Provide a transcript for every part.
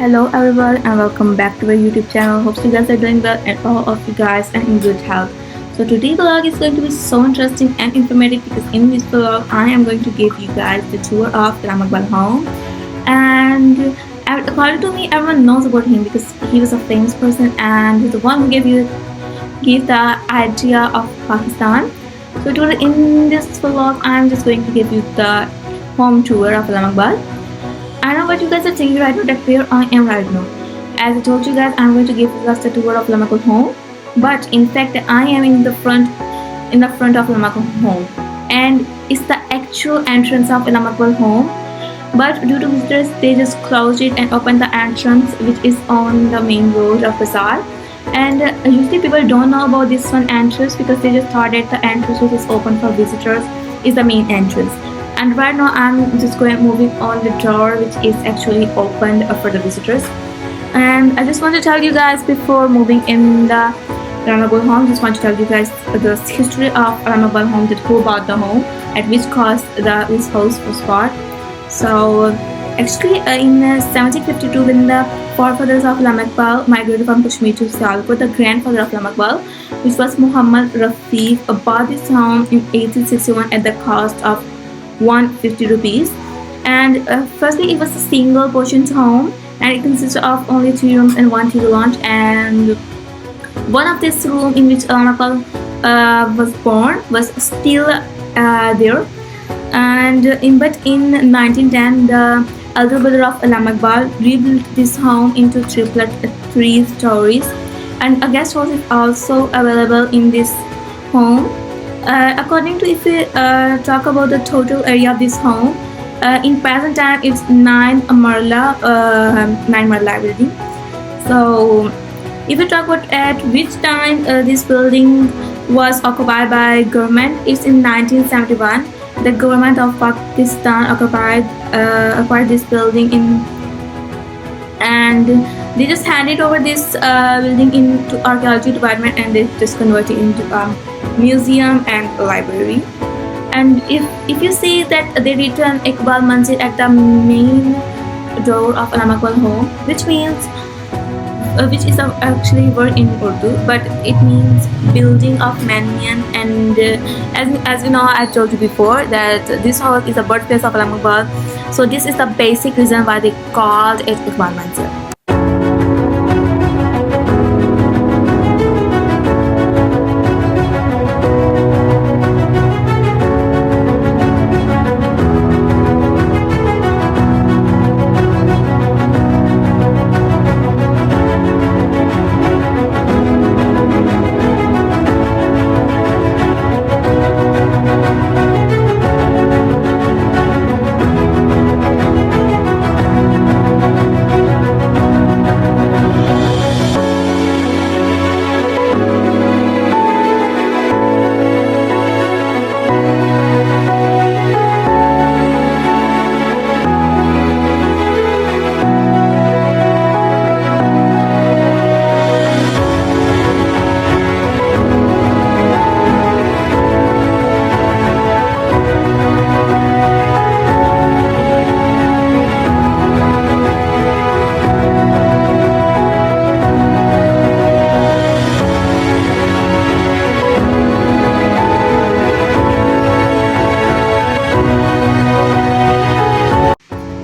Hello everyone and welcome back to our YouTube channel. Hope you guys are doing well and all of you guys are in good health. So today's vlog is going to be so interesting and informative because in this vlog I am going to give you guys the tour of Allama Iqbal home. And according to me, everyone knows about him because he was a famous person and he's the one who gave the idea of Pakistan. So today in this vlog I am just going to give you the home tour of Allama Iqbal. I know what you guys are thinking right now, that where I am right now. As I told you guys, I'm going to give you guys a tour of Allama Iqbal home. But in fact, I am in the front of Allama Iqbal home, and it's the actual entrance of Allama Iqbal home. But due to visitors, they just closed it and opened the entrance, which is on the main road of Bazaar. And usually people don't know about this one entrance because they just thought that the entrance which is open for visitors is the main entrance. And right now I'm just moving on the door which is actually opened for the visitors. And I just want to tell you guys before moving in the Allama Iqbal home, just want to tell you guys the history of Allama Iqbal home, that who bought the home, at which cost this house was bought. So actually in 1752, when the forefathers of Allama Iqbal migrated from Kashmir to Sialkot, the grandfather of Allama Iqbal, which was Muhammad Rafiq, bought this home in 1861 at the cost of 150 rupees. And firstly it was a single portion home and it consisted of only 3 rooms and 1 TV lounge, and one of this room in which Allama Iqbal was born was still there. And in 1910 the elder brother of Allama Iqbal rebuilt this home into 3 stories, and a guest house is also available in this home. According to, if we talk about the total area of this home, in present time it's 9 marla building. So if we talk about at which time this building was occupied by government, it's in 1971. The government of Pakistan acquired this building and they just handed over this building into archaeology department, and they just converted it into museum and library. And if you see that they written Iqbal Manzil at the main door of Allama Iqbal home, which means which is actually word in Urdu, but it means building of mansion. And as you know, I told you before that this house is the birthplace of Allama Iqbal. So this is the basic reason why they called it Iqbal Manzil.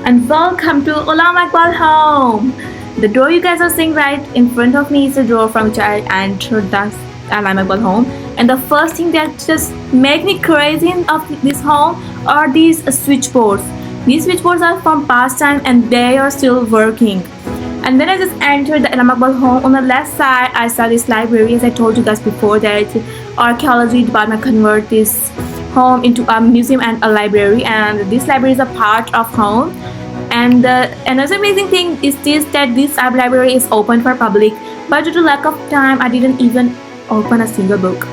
And welcome to Allama Iqbal home. The door you guys are seeing right in front of me is the door from which I entered the Allama Iqbal home. And the first thing that just make me crazy of this home are these switchboards. These switchboards are from past time and they are still working. And when I just entered the Allama Iqbal home, on the left side I saw this library. As I told you guys before, that archaeology department convert this home into a museum and a library, and this library is a part of home. And another amazing thing is that this library is open for public, but due to lack of time I didn't even open a single book.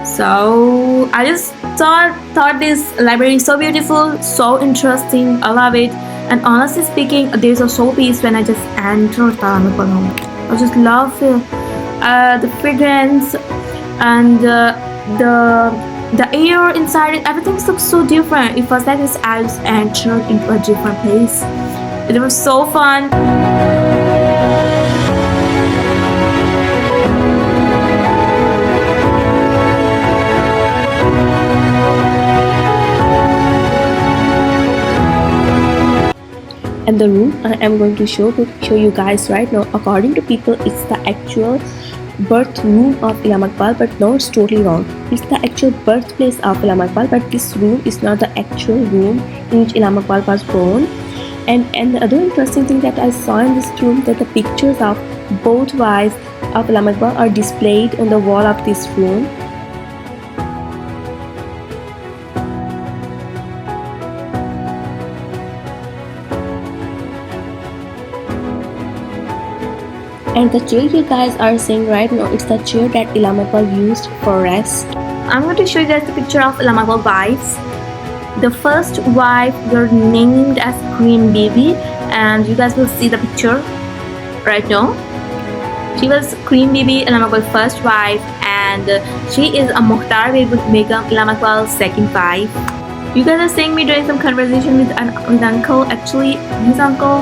So I just thought this library is so beautiful, so interesting. I love it. And honestly speaking, there's a so peace when I just entered the Allama Iqbal home. I just love the fragrance and the air inside it. Everything looks so different. It was like I was entered into a different place. It was so fun. And the room I am going to show you guys right now, according to people, it's the actual birth room of Allama Iqbal, but no, it's totally wrong. It's the actual birthplace of Allama Iqbal, but this room is not the actual room in which Allama Iqbal was born. And the other interesting thing that I saw in this room, that the pictures of both wives of Allama Iqbal are displayed on the wall of this room. And the chair you guys are seeing right now, it's the chair that Allama Iqbal used for rest. I'm going to show you guys the picture of Allama Iqbal's wives. The first wife were named as Queen Bibi, and you guys will see the picture right now. She was Queen Bibi, Allama Iqbal's first wife, and she is a Mukhtar Begum, Allama Iqbal's second wife. You guys are seeing me doing some conversation with uncle. Actually, his uncle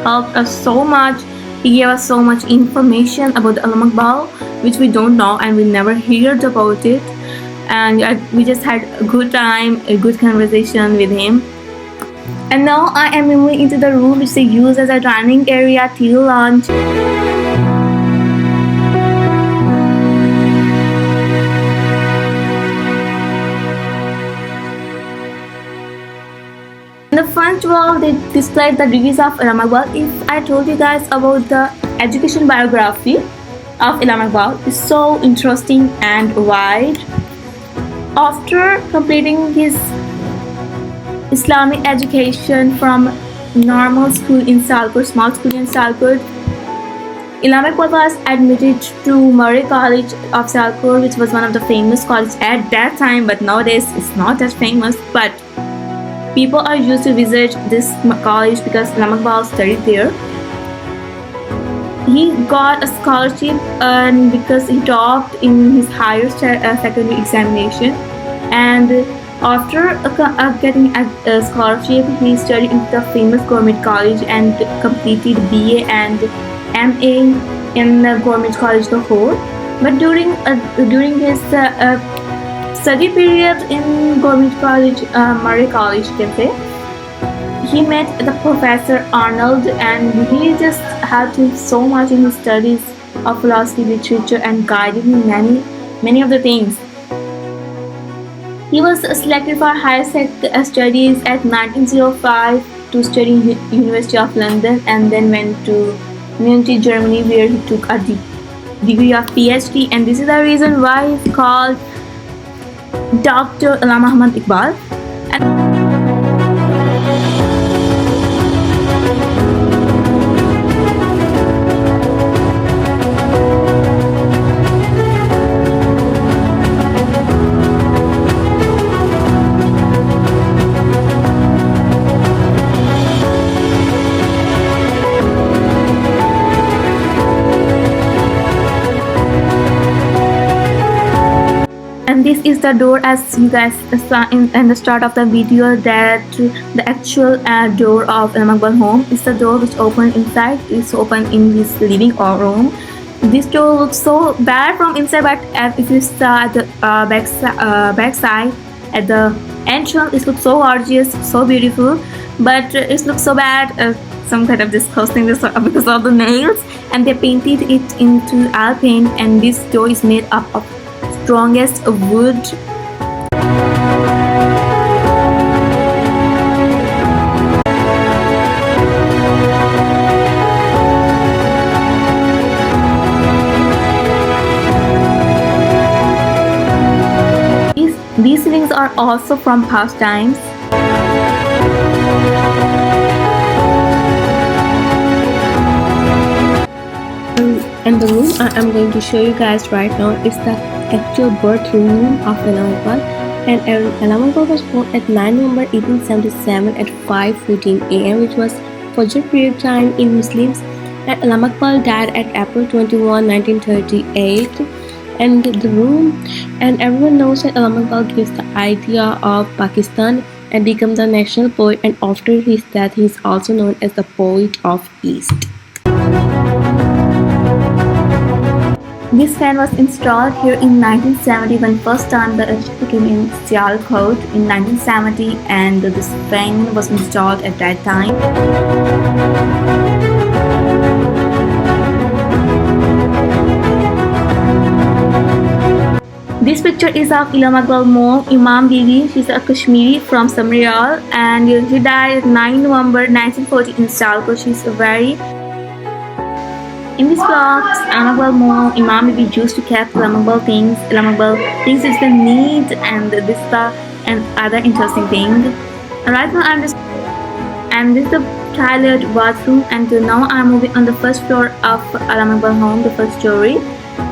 helped us so much. He gave us so much information about the Allama Iqbal, which we don't know and we never heard about it. And we just had a good time, a good conversation with him. And now I am moving into the room which they use as a dining area till lunch. In the front wall, they displayed the degrees of Allama Iqbal. If I told you guys about the education biography of Allama Iqbal, it's so interesting and wide. After completing his Islamic education from normal school in Sialkot, small school in Sialkot, Allama Iqbal was admitted to Murray College of Sialkot, which was one of the famous colleges at that time, but nowadays it's not that famous. But people are used to visit this college because Allama Iqbal studied there. He got a scholarship because he topped in his higher secondary examination, and after getting a scholarship, he studied in the famous government college and completed BA and MA in the government college Lahore. But during his study period in government college, Murray College, you can say, he met the Professor Arnold, and he just helped him so much in his studies of philosophy, literature, and guided him many of the things. He was selected for higher studies at 1905 to study in University of London, and then went to Munich, Germany, where he took a degree of PhD. And this is the reason why he's called Dr. Allama Iqbal. And this is the door, as you guys saw in the start of the video, that the actual door of Allama Iqbal home is the door which opened inside. It's open in this living room. This door looks so bad from inside, but if you saw at the back side at the entrance, it looks so gorgeous, so beautiful. But it looks so bad, some kind of disgusting because of the nails, and they painted it into oil paint. And this door is made up of strongest wood. These ceilings are also from past times. And the room I am going to show you guys right now is the actual birth room of Allama Iqbal. And Allama Iqbal was born at 9 November 1877 at 5:14 AM, which was Fajr prayer time in Muslims. And Allama Iqbal died at April 21, 1938. And the room, and everyone knows that Allama Iqbal gives the idea of Pakistan and became the national poet, and after his death he is also known as the poet of East. This fan was installed here in 1970 when first time the electricity came in Sialkot in 1970, and this fan was installed at that time. This picture is of Allama Iqbal Imam Bibi. She's a Kashmiri from Samrial, and she died 9 November 1940 in Sialkot. She's a very In this blog, Allama Imam Bibi used to keep Allama things. Allama things is the need and this the and other interesting thing. Right now and this is the toilet bathroom, and now I'm moving on the first floor of Allama home, the first story.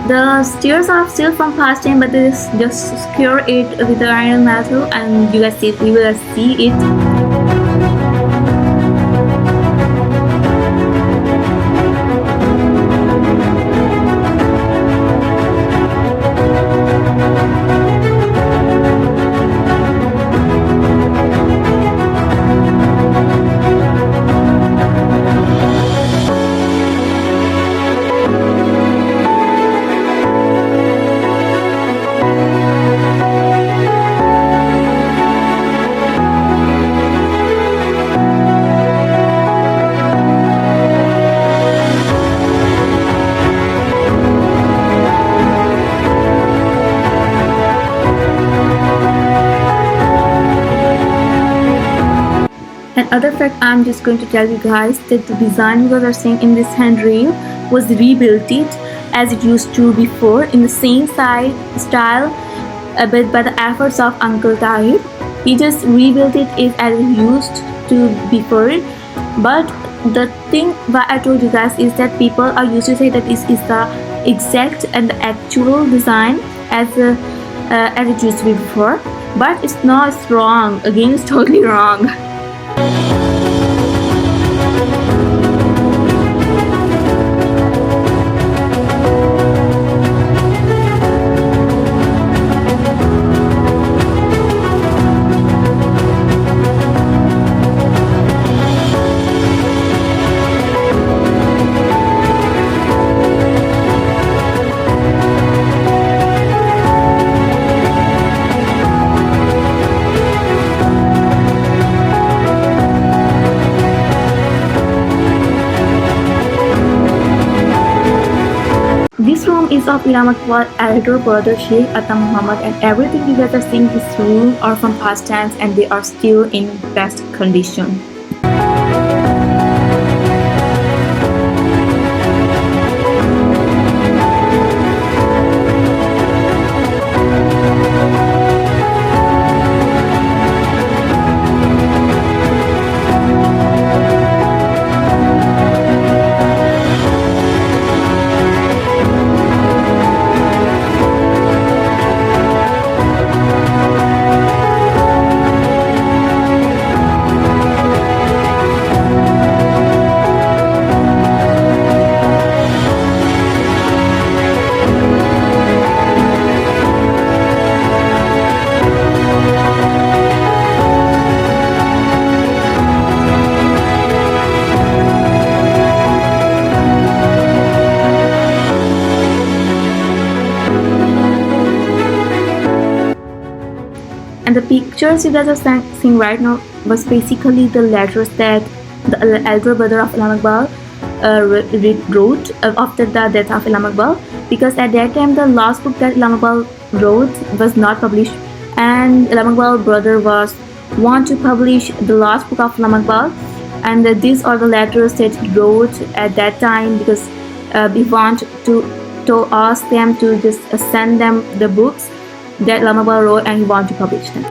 The stairs are still from past time, but they just secure it with the iron metal, and you will see it. Another fact I'm just going to tell you guys that the design you guys are seeing in this handrail was rebuilt it as it used to before in the same style, but by the efforts of Uncle Tahir. He just rebuilt it as it used to before. But the thing why I told you guys is that people are used to say that this is the exact and the actual design as it used to be before. But it's not, it's wrong. Again, it's totally wrong. This room is of Allama Iqbal's elder brother Sheikh Atta Muhammad, and everything you guys are seeing in this room are from past times, and they are still in best condition. And the pictures you guys are seeing right now was basically the letters that the elder brother of Allama Iqbal wrote after the death of Allama Iqbal, because at that time the last book that Allama Iqbal wrote was not published, and Allama Iqbal's brother want to publish the last book of Allama Iqbal, and these are the letters that he wrote at that time, because we want to ask them to just send them the books that Allama Iqbal wrote, and he want to publish them.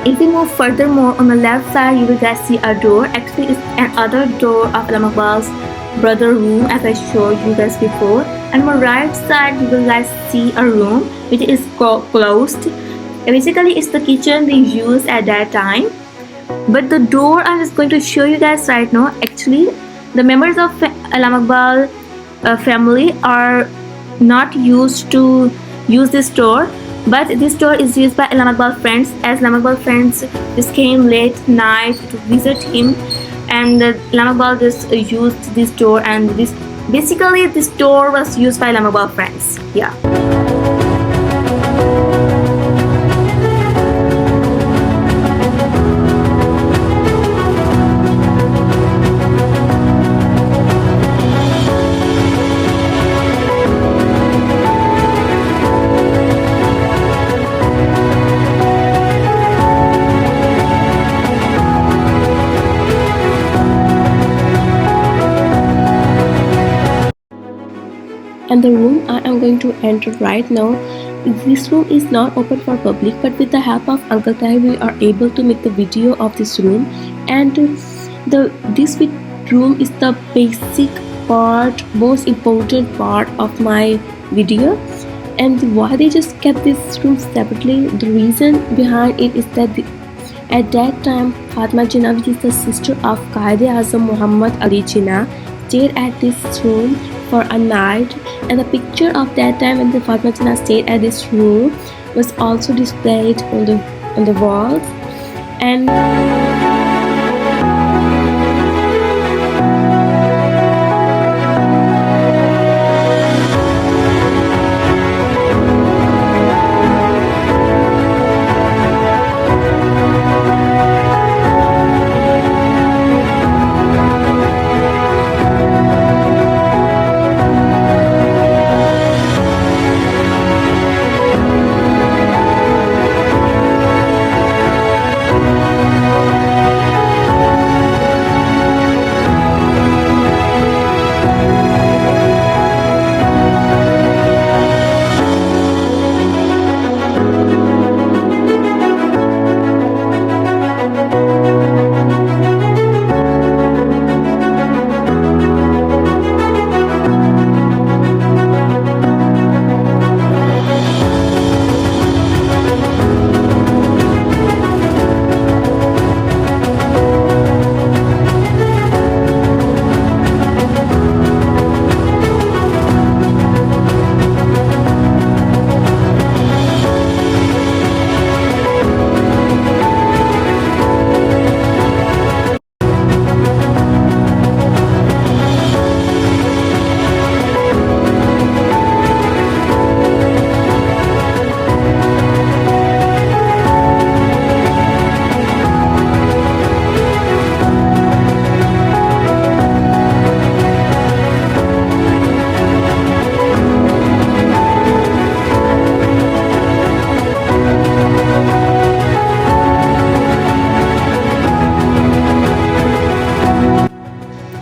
If we move furthermore on the left side, you will guys see a door. Actually, it's another door of Allama Iqbal's brother room, as I showed you guys before. And on my right side, you will guys see a room which is closed. Basically, it's the kitchen they used at that time. But the door I'm just going to show you guys right now. Actually, the members of Allama Iqbal family are not used to use this door, but this door is used by Allama Iqbal friends, as Allama Iqbal friends just came late night to visit him, and Allama Iqbal just used this door, and this door was used by Allama Iqbal friends. Yeah. And the room I am going to enter right now, this room is not open for public, but with the help of Uncle Tai we are able to make the video of this room. And this room is the basic part, most important part of my video. And why they just kept this room separately, the reason behind it is that at that time Fatma Jinnah, which is the sister of Quaid-e-Azam Muhammad Ali Jinnah, stayed at this room for a night, and the picture of that time when the Fatma Jinnah stayed at this room was also displayed on the walls.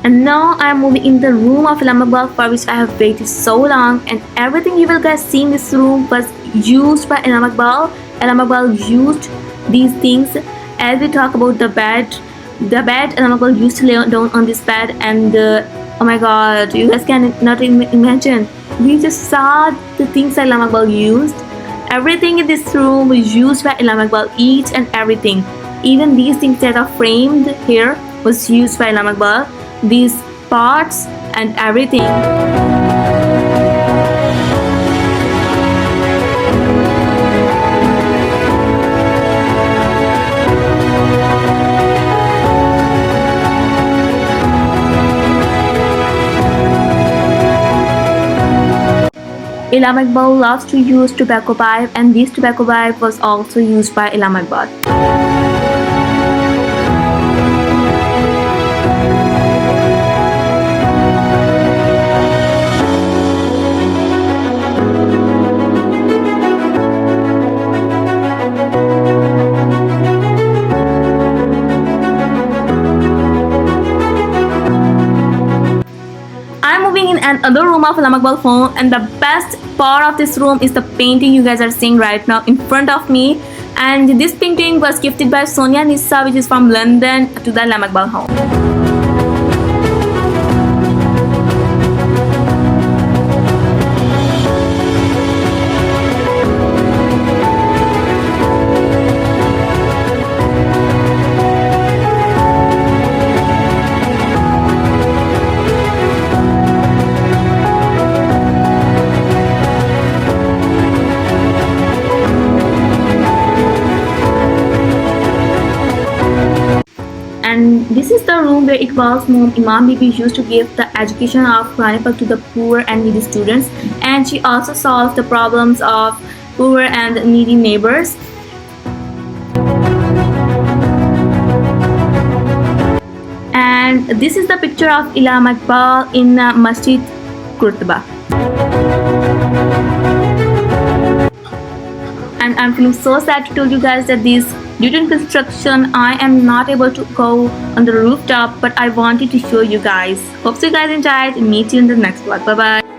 And now I am moving in the room of Allama Iqbal, for which I have waited so long, and everything you will guys see in this room was used by Allama Iqbal. Allama Iqbal used these things. As we talk about the bed Allama Iqbal used to lay down on this bed, and oh my god, you guys cannot imagine. We just saw the things that Allama Iqbal used. Everything in this room was used by Allama Iqbal, each and everything. Even these things that are framed here was used by Allama Iqbal. These parts and everything. Allama Iqbal loves to use tobacco pipe, and this tobacco pipe was also used by Allama Iqbal. Another room of Allama Iqbal phone, and the best part of this room is the painting you guys are seeing right now in front of me. And this painting was gifted by Sonia Nissa, which is from London, to the Allama Iqbal home. And this is the room where Iqbal's mom Imam Bibi used to give the education of Quran Pak to the poor and needy students, and she also solved the problems of poor and needy neighbors. And this is the picture of Allama Iqbal in Masjid Kurtuba. And I'm feeling so sad to tell you guys that due to construction, I am not able to go on the rooftop, but I wanted to show you guys. Hope you guys enjoyed. Meet you in the next vlog. Bye bye.